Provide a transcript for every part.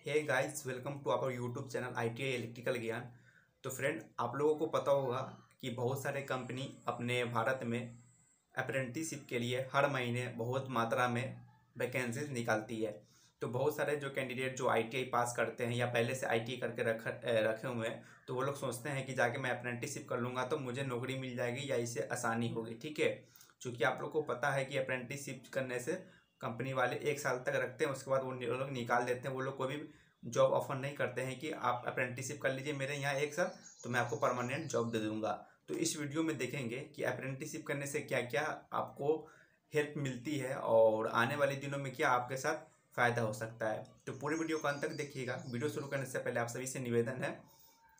Hey guys, welcome to our YouTube channel ITI electrical Gyan. तो friend, आप लोगों को पता होगा कि बहुत सारे कंपनी अपने भारत में अप्रेंटिसशिप के लिए हर महीने बहुत मात्रा में वैकेंसीज निकालती है। तो बहुत सारे जो कैंडिडेट जो ITI पास करते हैं या पहले से ITI करके रखे हुए हैं, तो वो लोग सोचते हैं कि जाके मैं अप्रेंटिसशिप कर लूँगा तो मुझे नौकरी मिल जाएगी या इससे आसानी होगी। ठीक है, क्योंकि आप लोग को पता है कि अप्रेंटिसशिप करने से कंपनी वाले 1 साल तक रखते हैं, उसके बाद वो लोग निकाल देते हैं। वो लोग कोई भी जॉब ऑफर नहीं करते हैं कि आप अप्रेंटिसशिप कर लीजिए मेरे यहाँ 1 साल, तो मैं आपको परमानेंट जॉब दे दूंगा। तो इस वीडियो में देखेंगे कि अप्रेंटिसशिप करने से क्या क्या आपको हेल्प मिलती है और आने वाले दिनों में क्या आपके साथ फ़ायदा हो सकता है। तो पूरी वीडियो को अंत तक देखिएगा। वीडियो शुरू करने से पहले आप सभी से निवेदन है,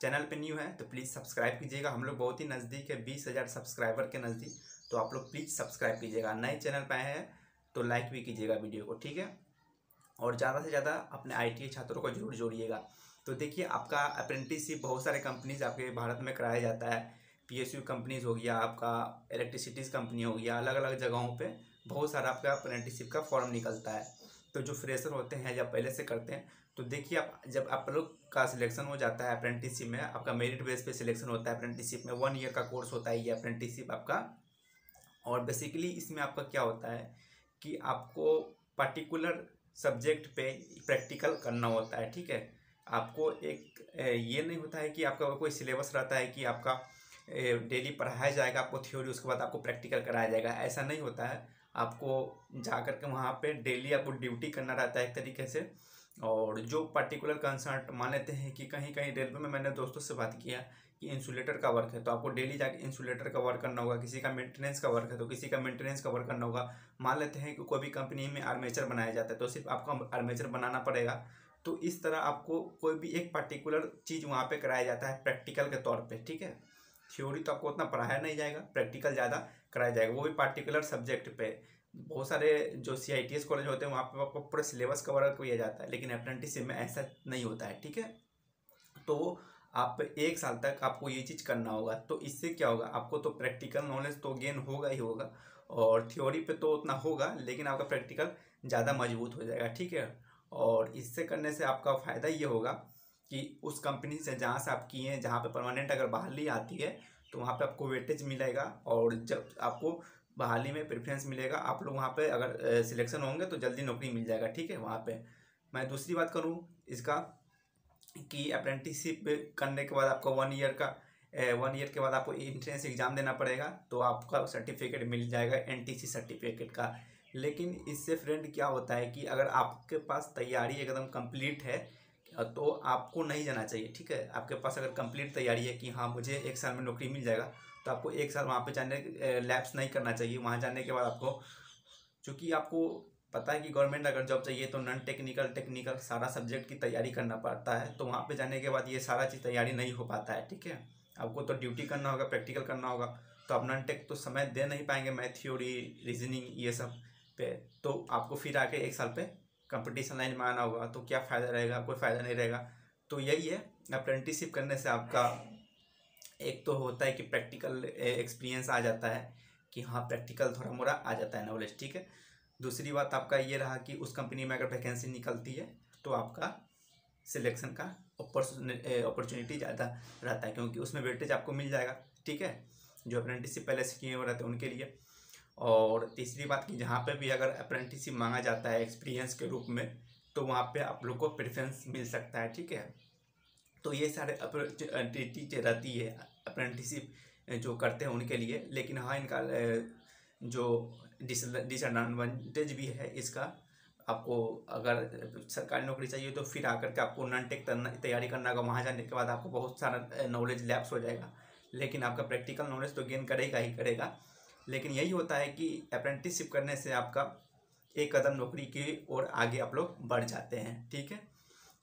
चैनल पे न्यू है तो प्लीज़ सब्सक्राइब कीजिएगा। हम लोग बहुत ही नज़दीक है 20,000 सब्सक्राइबर के नज़दीक, तो आप लोग प्लीज़ सब्सक्राइब कीजिएगा। नए चैनल पे आए हैं तो लाइक भी कीजिएगा वीडियो को, ठीक है। और ज़्यादा से ज़्यादा अपने ITI छात्रों को जरूर जोड़िएगा। तो देखिए, आपका अप्रेंटिसशिप बहुत सारे कंपनीज आपके भारत में कराया जाता है। PSU कंपनीज हो गया, आपका इलेक्ट्रिसिटीज़ कंपनी हो गया, अलग अलग जगहों पे बहुत सारा आपका अप्रेंटिसशिप का फॉर्म निकलता है। तो जो फ्रेशर होते हैं या पहले से करते हैं, तो देखिए, आप जब आप लोग का सिलेक्शन हो जाता है अप्रेंटिसशिप में, आपका मेरिट बेस पे सिलेक्शन होता है। अप्रेंटिसशिप में 1 ईयर का कोर्स होता है ये अप्रेंटिसशिप आपका। और बेसिकली इसमें आपका क्या होता है कि आपको पर्टिकुलर सब्जेक्ट पे प्रैक्टिकल करना होता है। ठीक है, आपको एक ये नहीं होता है कि आपका कोई सिलेबस रहता है कि आपका डेली पढ़ाया जाएगा आपको थ्योरी, उसके बाद आपको प्रैक्टिकल कराया जाएगा, ऐसा नहीं होता है। आपको जा कर के वहाँ पे डेली आपको ड्यूटी करना रहता है एक तरीके से। और जो पर्टिकुलर कंसर्न मान लेते हैं कि कहीं कहीं रेलवे में, मैंने दोस्तों से बात किया कि इंसुलेटर का वर्क है तो आपको डेली जाके इंसुलेटर का वर्क करना होगा। किसी का मेंटेनेंस का वर्क है तो किसी का मेंटेनेंस का वर्क करना होगा। मान लेते हैं कि कोई भी कंपनी में आर्मेचर बनाया जाता है तो सिर्फ आपको आर्मेचर बनाना पड़ेगा। तो इस तरह आपको कोई भी एक पर्टिकुलर चीज़ वहाँ पे कराया जाता है प्रैक्टिकल के तौर पे। ठीक है, थ्योरी तो आपको उतना पढ़ाया नहीं जाएगा, प्रैक्टिकल ज़्यादा कराया जाएगा, वो भी पर्टिकुलर सब्जेक्ट पे। बहुत सारे जो CITS कॉलेज होते हैं वहाँ पे आपको पूरा सिलेबस कवर किया जाता है, लेकिन अप्रेंटिसशिप में ऐसा नहीं होता है। ठीक है, तो आप 1 साल तक आपको ये चीज़ करना होगा। तो इससे क्या होगा, आपको तो प्रैक्टिकल नॉलेज तो गेन होगा ही होगा, और थ्योरी पे तो उतना होगा, लेकिन आपका प्रैक्टिकल ज़्यादा मजबूत हो जाएगा। ठीक है, और इससे करने से आपका फ़ायदा ये होगा कि उस कंपनी से जहाँ से आप किए हैं, जहाँ पे परमानेंट अगर बहाली आती है तो वहाँ पे आपको वेटेज मिलेगा, और जब आपको बहाली में प्रेफरेंस मिलेगा, आप लोग वहाँ पे अगर सिलेक्शन होंगे तो जल्दी नौकरी मिल जाएगा। ठीक है, वहाँ पे मैं दूसरी बात करूँ इसका कि अप्रेंटिसशिप करने के बाद आपको 1 ईयर का 1 ईयर के बाद आपको एंट्रेंस एग्ज़ाम देना पड़ेगा, तो आपका सर्टिफिकेट मिल जाएगा NTC सर्टिफिकेट का। लेकिन इससे फ्रेंड क्या होता है कि अगर आपके पास तैयारी एकदम कंप्लीट है तो आपको नहीं जाना चाहिए। ठीक है, आपके पास अगर कंप्लीट तैयारी है कि हाँ मुझे 1 साल में नौकरी मिल जाएगा, तो आपको 1 साल वहाँ पे जाने लैप्स नहीं करना चाहिए। वहाँ जाने के बाद आपको, चूँकि आपको पता है कि गवर्नमेंट अगर जॉब चाहिए तो नॉन टेक्निकल टेक्निकल सारा सब्जेक्ट की तैयारी करना पड़ता है, तो वहाँ पे जाने के बाद ये सारा चीज़ तैयारी नहीं हो पाता है। ठीक है, आपको तो ड्यूटी करना होगा, प्रैक्टिकल करना होगा, तो आप नॉन टेक तो समय दे नहीं पाएंगे, मैथ थ्योरी रीजनिंग ये सब पे। तो आपको फिर आके 1 साल पे कंपटीशन लाइन में आना होगा, तो क्या फ़ायदा रहेगा, कोई फ़ायदा नहीं रहेगा। तो यही है, अप्रेंटिसशिप करने से आपका एक तो होता है कि प्रैक्टिकल एक्सपीरियंस आ जाता है कि हाँ प्रैक्टिकल थोड़ा मोड़ा आ जाता है नॉलेज। ठीक है, दूसरी बात आपका ये रहा कि उस कंपनी में अगर वैकेंसी निकलती है तो आपका सिलेक्शन का अपॉर्चुनिटी ज़्यादा रहता है, क्योंकि उसमें वेटेज आपको मिल जाएगा। ठीक है, जो अप्रेंटिसशिप पहले से किए हुए रहते हैं उनके लिए। और तीसरी बात कि जहाँ पे भी अगर अप्रेंटिसशिप मांगा जाता है एक्सपीरियंस के रूप में, तो वहाँ पे आप लोग को प्रेफरेंस मिल सकता है। ठीक है, तो ये सारे अपॉर्चुनिटी रहती है अप्रेंटिसशिप जो करते हैं उनके लिए। लेकिन हाँ, इनका जो डिसएडवांटेज भी है इसका, आपको अगर सरकारी नौकरी चाहिए तो फिर आकर के आपको नॉन टेक तैयारी करना होगा। वहाँ जाने के बाद आपको बहुत सारा नॉलेज लैप्स हो जाएगा, लेकिन आपका प्रैक्टिकल नॉलेज तो गेन करेगा ही करेगा। लेकिन यही होता है कि अप्रेंटिसशिप करने से आपका एक कदम नौकरी की ओर आगे आप लोग बढ़ जाते हैं। ठीक है,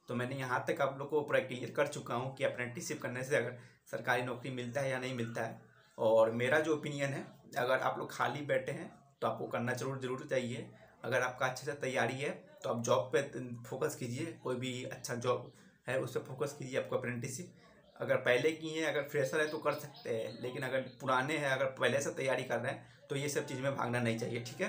तो मैंने यहाँ तक आप लोग को पूरा क्लियर कर चुका हूँ कि अप्रेंटिसशिप करने से अगर सरकारी नौकरी मिलता है या नहीं मिलता है। और मेरा जो ओपिनियन है, अगर आप लोग खाली बैठे हैं तो आपको करना जरूर चाहिए। अगर आपका अच्छे से तैयारी है तो आप जॉब पे फोकस कीजिए, कोई भी अच्छा जॉब है उस पर फोकस कीजिए। आपको अप्रेंटिसशिप अगर पहले की है, अगर फ्रेशर है तो कर सकते हैं, लेकिन अगर पुराने हैं, अगर पहले से तैयारी कर रहे हैं, तो ये सब चीज़ में भागना नहीं चाहिए। ठीक है,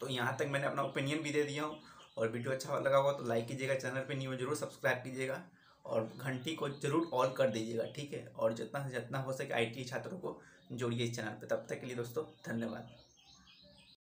तो यहाँ तक मैंने अपना ओपिनियन भी दे दिया हूँ, और वीडियो अच्छा लगा होगा तो लाइक कीजिएगा, चैनल पे न्यू जरूर सब्सक्राइब कीजिएगा और घंटी को जरूर ऑल कर दीजिएगा, ठीक है। और जितना से जितना हो सके IT छात्रों को जोड़िए इस चैनल पे। तब तक के लिए दोस्तों धन्यवाद।